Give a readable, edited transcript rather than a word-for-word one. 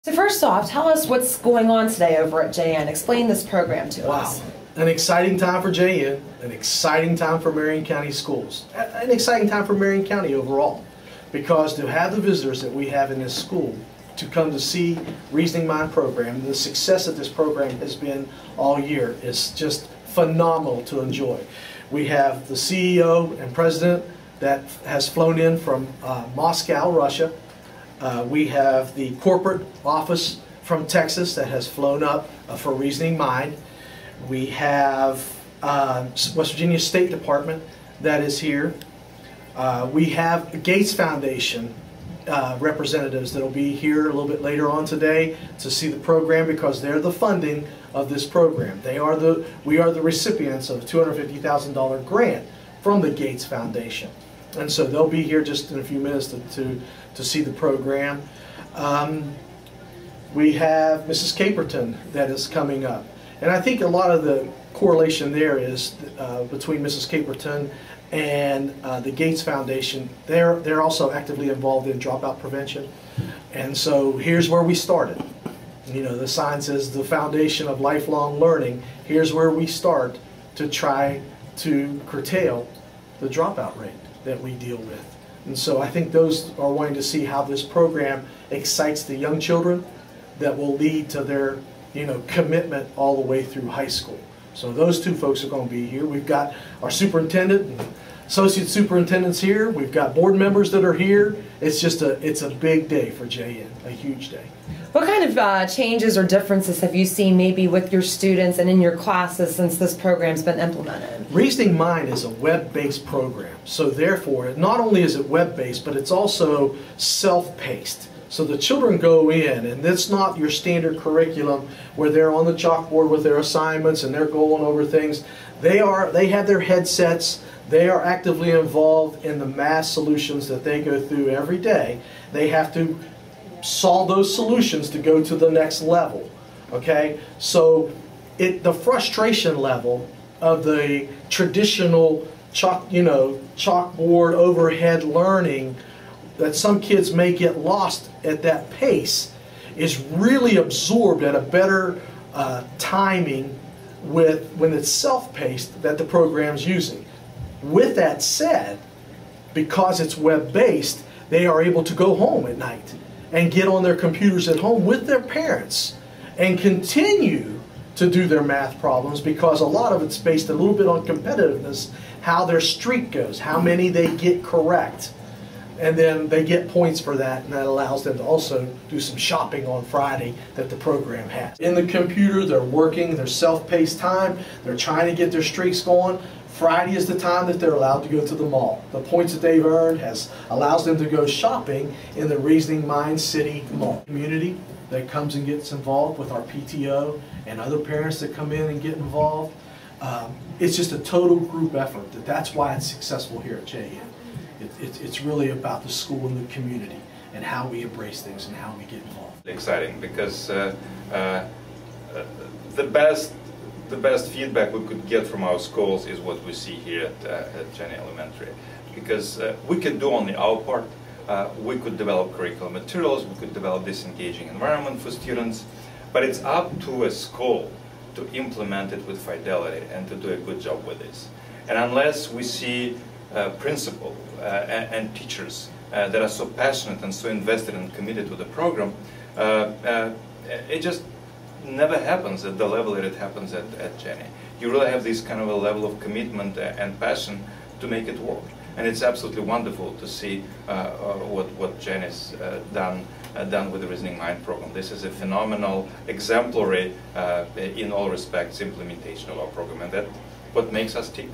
So first off, tell us what's going on today over at Jayenne. Explain this program to us. Wow. An exciting time for Jayenne, an exciting time for Marion County schools, an exciting time for Marion County overall. Because to have the visitors that we have in this school to come to see Reasoning Mind program, the success that this program has been all year is just phenomenal to enjoy. We have the CEO and president that has flown in from Moscow, Russia. We have the corporate office from Texas that has flown up for Reasoning Mind. We have West Virginia State Department that is here. We have Gates Foundation representatives that will be here a little bit later on today to see the program because they're the funding of this program. We are the recipients of a $250,000 grant from the Gates Foundation. And so they'll be here just in a few minutes to see the program. We have Mrs. Caperton that is coming up. And I think a lot of the correlation there is between Mrs. Caperton and the Gates Foundation. They're also actively involved in dropout prevention. And so here's where we started. You know, the sign says the foundation of lifelong learning. Here's where we start to try to curtail the dropout rate that we deal with. And so I think those are wanting to see how this program excites the young children that will lead to their commitment all the way through high school. So those two folks are going to be here. We've got our superintendent and associate superintendents here. We've got board members that are here. It's just it's a big day for Jayenne, a huge day. What kind of changes or differences have you seen maybe with your students and in your classes since this program's been implemented? Reasoning Mind is a web-based program. So therefore, not only is it web-based, but it's also self-paced. So the children go in, and it's not your standard curriculum where they're on the chalkboard with their assignments and they're going over things. They have their headsets. They are actively involved in the math solutions that they go through every day. They have to solve those solutions to go to the next level. Okay, so the frustration level of the traditional chalkboard overhead learning that some kids may get lost at that pace is really absorbed at a better timing when it's self-paced that the program's using. With that said, because it's web-based, they are able to go home at night and get on their computers at home with their parents and continue to do their math problems because a lot of it's based a little bit on competitiveness, how their streak goes, how many they get correct. And then they get points for that, and that allows them to also do some shopping on Friday that the program has. In the computer, they're working their self-paced time. They're trying to get their streaks going. Friday is the time that they're allowed to go to the mall. The points that they've earned allows them to go shopping in the Reasoning Mind City Mall. Community that comes and gets involved with our PTO and other parents that come in and get involved. It's just a total group effort. That's why it's successful here at Jayenne. It's really about the school and the community and how we embrace things and how we get involved. Exciting because the best feedback we could get from our schools is what we see here at Jayenne Elementary, because we could do only our part. We could develop curriculum materials, we could develop this engaging environment for students, but it's up to a school to implement it with fidelity and to do a good job with this. And unless we see principals and teachers that are so passionate and so invested and committed to the program, it just never happens at the level that it happens at Jayenne. You really have this kind of a level of commitment and passion to make it work. And it's absolutely wonderful to see what Jayenne has done with the Reasoning Mind program. This is a phenomenal, exemplary, in all respects, implementation of our program, and that's what makes us tick.